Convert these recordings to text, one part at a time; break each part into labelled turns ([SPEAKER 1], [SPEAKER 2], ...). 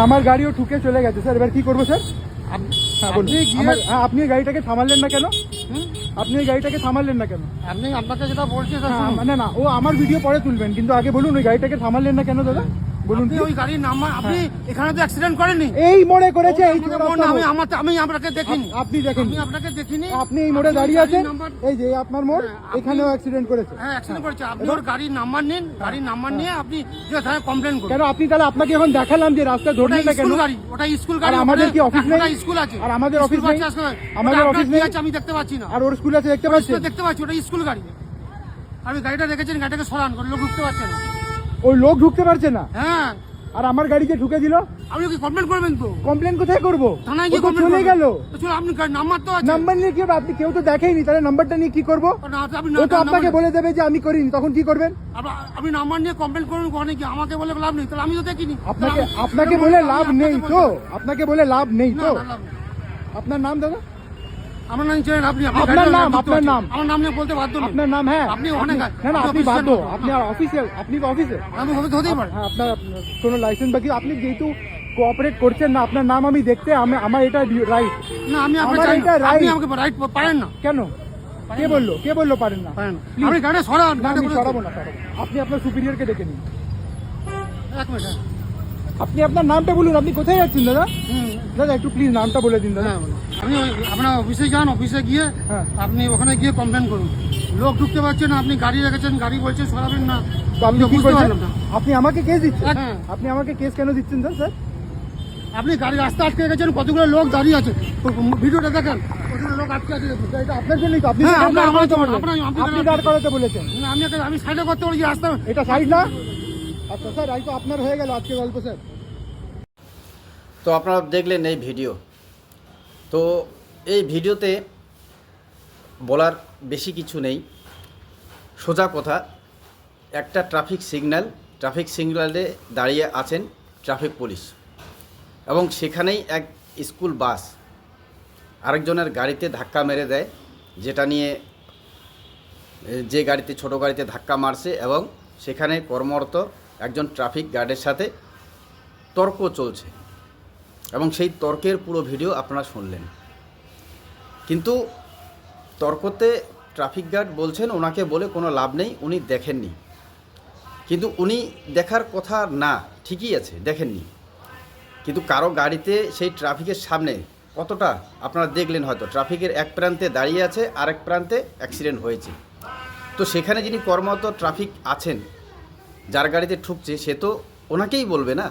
[SPEAKER 1] আমার গাড়িও ঠুকে চলে গেছে স্যার, এবার কি করবো স্যার? আপনি গাড়িটাকে থামালেন না কেন? আপনি এই গাড়িটাকে থামালেন না কেন?
[SPEAKER 2] আপনি আপনাকে যেটা বলছি
[SPEAKER 1] মানে না, ও আমার ভিডিও পরে তুলবেন, কিন্তু আগে বলুন ওই গাড়িটাকে থামালেন না কেন দাদা? বলুন।
[SPEAKER 2] ওই গাড়ির নাম্বার আপনি এখানে তো অ্যাক্সিডেন্ট করেননি।
[SPEAKER 1] এই মোড়ে করেছে।
[SPEAKER 2] আমি আপনাকে দেখিনি।
[SPEAKER 1] আপনি দেখেন,
[SPEAKER 2] আমি আপনাকে দেখিনি।
[SPEAKER 1] আপনি এই মোড়ে দাঁড়িয়ে আছেন, এই যে আপনার মোড়, এখানেও অ্যাক্সিডেন্ট করেছে।
[SPEAKER 2] হ্যাঁ, অ্যাক্সিডেন্ট করেছে। আপনি ওর গাড়ির নাম্বার নিন, গাড়ির নাম্বার নিয়ে আপনি যে থানায় কমপ্লেন করুন।
[SPEAKER 1] কেন আপনি তাহলে আপনাকে এখন দেখালাম যে রাস্তা ধরলেন না কেন?
[SPEAKER 2] ওটা স্কুল গাড়ি।
[SPEAKER 1] আমাদের কি অফিস নেই?
[SPEAKER 2] স্কুল আছে।
[SPEAKER 1] আর আমাদের অফিস নেই? আমাদের অফিস নেই
[SPEAKER 2] আছে, আমি দেখতে পাচ্ছি না।
[SPEAKER 1] আর ওর স্কুল আছে দেখতে পাচ্ছি?
[SPEAKER 2] দেখতে পাচ্ছি, ওটা স্কুল গাড়ি। আমি গাড়িটা রেখেছেন, গাড়িটাকে সরান, লোক ঢুকতে পারছে না।
[SPEAKER 1] ওই লোক ঢুকতে পারছে না?
[SPEAKER 2] হ্যাঁ।
[SPEAKER 1] আর আমার গাড়ি যে ঢুকে দিল?
[SPEAKER 2] আপনি কি কমপ্লেন করবেন? তো
[SPEAKER 1] কমপ্লেন কোথায় করব?
[SPEAKER 2] থানায় গিয়ে কমপ্লেন
[SPEAKER 1] চলে গেল।
[SPEAKER 2] চলো, আপনি নাম্বার তো আছে।
[SPEAKER 1] নাম্বার নিয়ে কি হবে? আপনি কেউ তো দেখেইনি, তাহলে নাম্বারটা নিয়ে কি করব? ও তো আপনাকে বলে দেবে যে আমি করিনি, তখন কি করবেন?
[SPEAKER 2] আপনি নাম্বার নিয়ে কমপ্লেন করুন, ওখানে কি আমাকে বলে লাভ নেই? তাহলে আমি তো দেখিনি।
[SPEAKER 1] আপনাকে বলে লাভ নেই তো? আপনাকে বলে লাভ নেই তো? আপনার নাম দাদা?
[SPEAKER 2] আমার নাম চেনেন আপনি?
[SPEAKER 1] আপনার নাম? আপনার নাম?
[SPEAKER 2] আমার নাম নিয়ে বলতে বাধ্য।
[SPEAKER 1] আপনার নাম? হ্যাঁ,
[SPEAKER 2] আপনি ওখানে
[SPEAKER 1] না না, আপনি বাধ্য। আপনি অফিসে, আপনি তো অফিসে।
[SPEAKER 2] আমি হতেই পারে।
[SPEAKER 1] হ্যাঁ, আপনার কোনো লাইসেন্স বাকি? আপনি যেহেতু কোঅপারেট করছেন না, আপনার নাম আমি দেখতে, আমার এটা রাইট
[SPEAKER 2] না। আমি আপনার আপনি আমাকে রাইট পারেন না।
[SPEAKER 1] কেন? কে বললো? কে বললো পারেন না?
[SPEAKER 2] আপনি গাড়ি সরান।
[SPEAKER 1] আমি সরাবো না, সরাবো। আপনি আপনার সুপিরিয়রকে ডেকে নিন।
[SPEAKER 2] এক মিনিট।
[SPEAKER 1] আপনি আপনার নামটা বলুন। আপনি কোথায় যাচ্ছেন দাদা? দাদা একটু প্লিজ নামটা বলে দিন দাদা।
[SPEAKER 2] আপনি আপনার অফিসে যান, অফিসে গিয়ে আপনি ওখানে গিয়ে কমপ্লেন করুন। লোক ঢুকতে পারছেন না, আপনি গাড়ি রেখেছেন, গাড়ি বলছেন সরাবেন না।
[SPEAKER 1] আপনি কি করছেন? আপনি আমাকে কেস দিচ্ছেন? আপনি আমাকে কেস কেন দিচ্ছেন স্যার?
[SPEAKER 2] আপনি গাড়ি রাস্তা আটকে রেখেছেন, কতগুলো লোক দাঁড়িয়ে আছে, ভিডিওটা দেখেন, কতগুলো লোক আটকে আছে।
[SPEAKER 1] এটা আপনার জন্যই তো? আপনি দাঁড় করাতে বলেছেন।
[SPEAKER 2] আমি সাইডে করতে বলেছি রাস্তা।
[SPEAKER 1] এটা সাইড না? আচ্ছা স্যার, এই তো আপনার হয়ে গেল আজকে গল্প স্যার।
[SPEAKER 3] তো আপনারা দেখলেন এই ভিডিও। তো এই ভিডিওতে বলার বেশি কিছু নেই, সোজা কথা। একটা ট্রাফিক সিগন্যালে দাঁড়িয়ে আছেন ট্রাফিক পুলিশ, এবং সেখানেই এক স্কুল বাস আরেকজনের গাড়িতে ধাক্কা মেরে দেয়, যেটা নিয়ে যে গাড়িতে, ছোট গাড়িতে ধাক্কা মারছে, এবং সেখানে কর্মরত একজন ট্রাফিক গার্ডের সাথে তর্ক চলছে, এবং সেই তর্কের পুরো ভিডিও আপনারা শুনলেন। কিন্তু তর্কতে ট্রাফিক গার্ড বলছেন ওনাকে বলে কোনো লাভ নেই, উনি দেখেননি। কিন্তু উনি দেখার কথা না, ঠিকই আছে, দেখেননি। কিন্তু কারো গাড়িতে সেই ট্রাফিকের সামনে কতটা আপনারা দেখলেন, হয়তো ট্রাফিকের এক প্রান্তে দাঁড়িয়ে আছে, আরেক প্রান্তে অ্যাক্সিডেন্ট হয়েছে। তো সেখানে যিনি কর্মরত ট্রাফিক আছেন, যার গাড়িতে ঠুকছে, সে তো ওনাকেই বলবে না,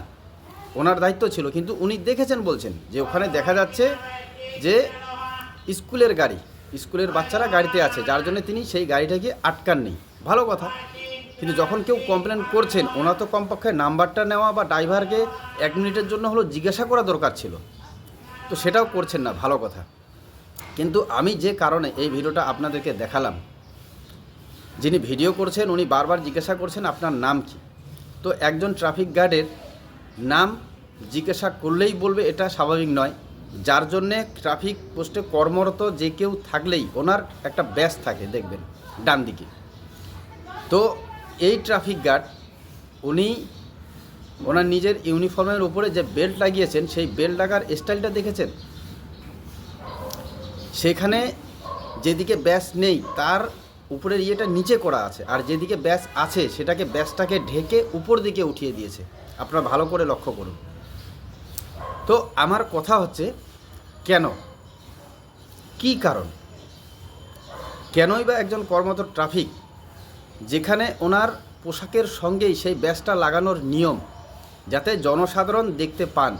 [SPEAKER 3] ওনার দায়িত্ব ছিল। কিন্তু উনি দেখেছেন, বলছেন যে ওখানে দেখা যাচ্ছে যে স্কুলের গাড়ি, স্কুলের বাচ্চারা গাড়িতে আছে, যার জন্য তিনি সেই গাড়িটাকে আটকাননি। ভালো কথা। কিন্তু যখন কেউ কমপ্লেন করছেন, ওনার তো কমপক্ষে নাম্বারটা নেওয়া বা ড্রাইভারকে 1 মিনিটের জন্য হলো জিজ্ঞাসা করা দরকার ছিল, তো সেটাও করছেন না। ভালো কথা। কিন্তু আমি যে কারণে এই ভিডিওটা আপনাদেরকে দেখালাম, যিনি ভিডিও করছেন উনি বারবার জিজ্ঞাসা করছেন আপনার নাম কি। তো একজন ট্রাফিক গার্ডের নাম জিজ্ঞাসা করলেই বলবে, এটা স্বাভাবিক নয়। যার জন্যে ট্রাফিক পোস্টে কর্মরত যে কেউ থাকলেই ওনার একটা ব্যাজ থাকে, দেখবেন ডান দিকে। তো এই ট্রাফিক গার্ড উনি ওনার নিজের ইউনিফর্মের উপরে যে বেল্ট লাগিয়েছেন, সেই বেল্ট লাগার স্টাইলটা দেখেছেন? সেখানে যেদিকে ব্যাস নেই তার উপরের ইয়েটা নিচে করা আছে, আর যেদিকে ব্যাস আছে সেটাকে ব্যাসটাকে ঢেকে উপর দিকে উঠিয়ে দিয়েছে। আপনারা ভালো করে লক্ষ্য করুন। তো আমার কথা হচ্ছে, কেন, কি কারণ, কেনই বা একজন কর্মরত ট্রাফিক, যেখানে ওনার পোশাকের সঙ্গেই সেই ব্যাসটা লাগানোর নিয়ম, যাতে জনসাধারণ দেখতে পান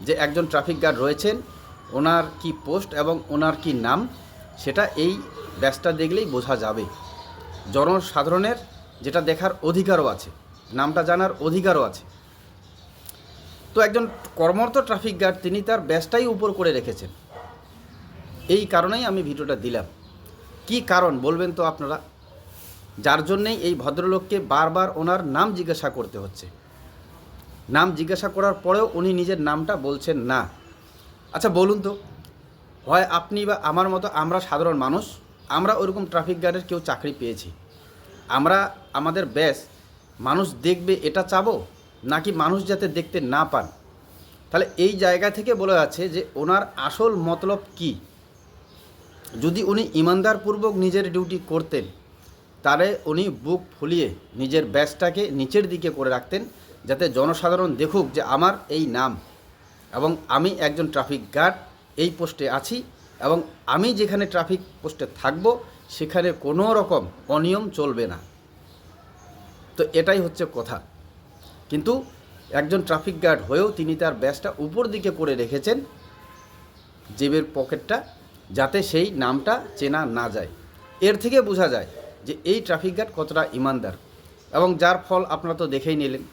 [SPEAKER 3] যে একজন ট্রাফিক গার্ড রয়েছেন, ওনার কি পোস্ট এবং ওনার কি নাম, সেটা এই ব্যাসটা দেখলেই বোঝা যাবে। জনসাধারণের যেটা দেখার অধিকারও আছে, নামটা জানার অধিকারও আছে। তো একজন কর্মরত ট্রাফিক গার্ড তিনি তার ব্যাসটাই উপর করে রেখেছেন। এই কারণেই আমি ভিডিওটা দিলাম। কি কারণ বলবেন তো আপনারা, যার জন্যেই এই ভদ্রলোককে বারবার ওনার নাম জিজ্ঞাসা করতে হচ্ছে। নাম জিজ্ঞাসা করার পরেও উনি নিজের নামটা বলছেন না। আচ্ছা বলুন তো, হয় আপনি বা আমার মতো আমরা সাধারণ মানুষ, আমরা ওরকম ট্রাফিক গার্ডের কেউ চাকরি পেয়েছি, আমরা আমাদের ব্যাস মানুষ দেখবে এটা চাবো, নাকি মানুষ যাতে দেখতে না পান তাহলে এই জায়গা থেকে বলা যাচ্ছে যে ওনার আসল মতলব কি। যদি উনি ইমানদারপূর্বক নিজের ডিউটি করতেন তাহলে উনি বুক ফুলিয়ে নিজের ব্যাচটাকে নিচের দিকে করে রাখতেন, যাতে জনসাধারণ দেখুক যে আমার এই নাম এবং আমি একজন ট্রাফিক গার্ড, এই পোস্টে আছি এবং আমি যেখানে ট্রাফিক পোস্টে থাকব সেখানে কোনো রকম অনিয়ম চলবে না। তো এটাই হচ্ছে কথা। কিন্তু একজন ট্রাফিক গার্ড হয়েও তিনি তার ব্যাচটা উপর দিকে করে রেখেছেন, জেবের পকেটটা, যাতে সেই নামটা চেনা না যায়। এর থেকে বোঝা যায় যে এই ট্রাফিক গার্ড কতটা ইমানদার, এবং যার ফল আপনারা তো দেখেই নিলেন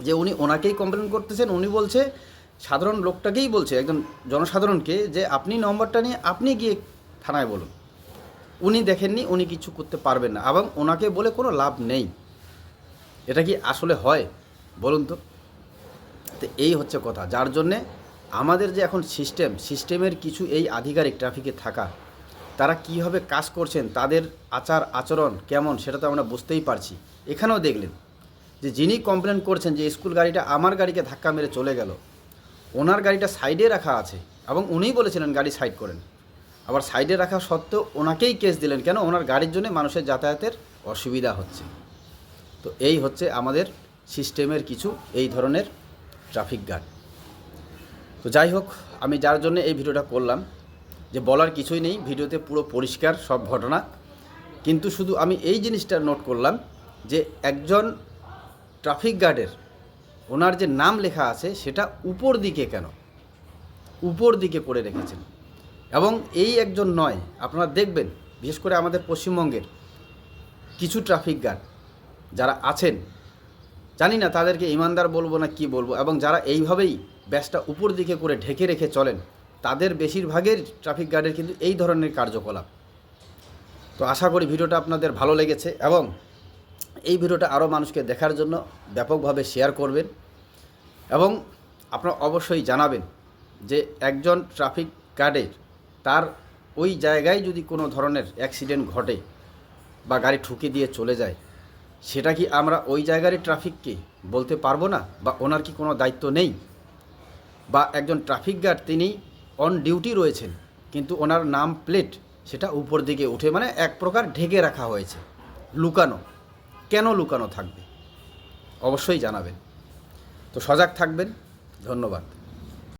[SPEAKER 3] যে উনি ওনাকেই কমপ্লেন করতেছেন। উনি বলছে, সাধারণ লোকটাকেই বলছে, একজন জনসাধারণকে, যে আপনি নম্বরটা নিয়ে আপনি গিয়ে থানায় বলুন। উনি দেখেননি, উনি কিছু করতে পারবেন না, এবং ওনাকে বলে কোনো লাভ নেই। এটা কি আসলে হয় বলুন তো? তো এই হচ্ছে কথা, যার জন্যে আমাদের যে এখন সিস্টেমের কিছু এই আধিকারিক ট্রাফিকে থাকা, তারা কীভাবে কাজ করছেন, তাদের আচার আচরণ কেমন, সেটা তো আমরা বুঝতেই পারছি। এখানেও দেখলেন যে যিনি কমপ্লেন করছেন যে স্কুল গাড়িটা আমার গাড়িকে ধাক্কা মেরে চলে গেল, ওনার গাড়িটা সাইডে রাখা আছে এবং উনিই বলেছিলেন গাড়ি সাইড করেন, আবার সাইডে রাখা সত্ত্বেও ওনাকেই কেস দিলেন কেন? ওনার গাড়ির জন্য মানুষের যাতায়াতের অসুবিধা হচ্ছে। তো এই হচ্ছে আমাদের সিস্টেমের কিছু এই ধরনের ট্রাফিক গার্ড। তো যাই হোক, আমি যার জন্য এই ভিডিওটা করলাম, যে বলার কিছুই নেই, ভিডিওতে পুরো পরিষ্কার সব ঘটনা, কিন্তু শুধু আমি এই জিনিসটা নোট করলাম যে একজন ট্রাফিক গার্ডের ওনার যে নাম লেখা আছে সেটা উপর দিকে কেন, উপর দিকে করে রেখেছেন। এবং এই একজন নয়, আপনারা দেখবেন বিশেষ করে আমাদের পশ্চিমবঙ্গের কিছু ট্রাফিক গার্ড যারা আছেন, জানি না তাদেরকে ইমানদার বলবো না কি বলবো, এবং যারা এইভাবেই ব্যাচটা উপর দিকে করে ঢেকে রেখে চলেন, তাদের বেশিরভাগের ট্রাফিক গার্ডের কিন্তু এই ধরনের কার্যকলাপ। তো আশা করি ভিডিওটা আপনাদের ভালো লেগেছে, এবং এই ভিডিওটা আরও মানুষকে দেখার জন্য ব্যাপকভাবে শেয়ার করবেন, এবং আপনারা অবশ্যই জানাবেন যে একজন ট্রাফিক গার্ডের তার ওই জায়গায় যদি কোনো ধরনের অ্যাক্সিডেন্ট ঘটে বা গাড়ি ঠুকে দিয়ে চলে যায়, সেটা কি আমরা ওই জায়গারই ট্রাফিককে বলতে পারবো না? বা ওনার কি কোনো দায়িত্ব নেই? বা একজন ট্রাফিক গার্ড তিনি অন ডিউটি রয়েছেন, কিন্তু ওনার নাম প্লেট সেটা উপর দিকে উঠে, মানে এক প্রকার ঢেকে রাখা হয়েছে, লুকানো। কেন লুকানো থাকবে? অবশ্যই জানাবেন। তো সজাগ থাকবেন। ধন্যবাদ।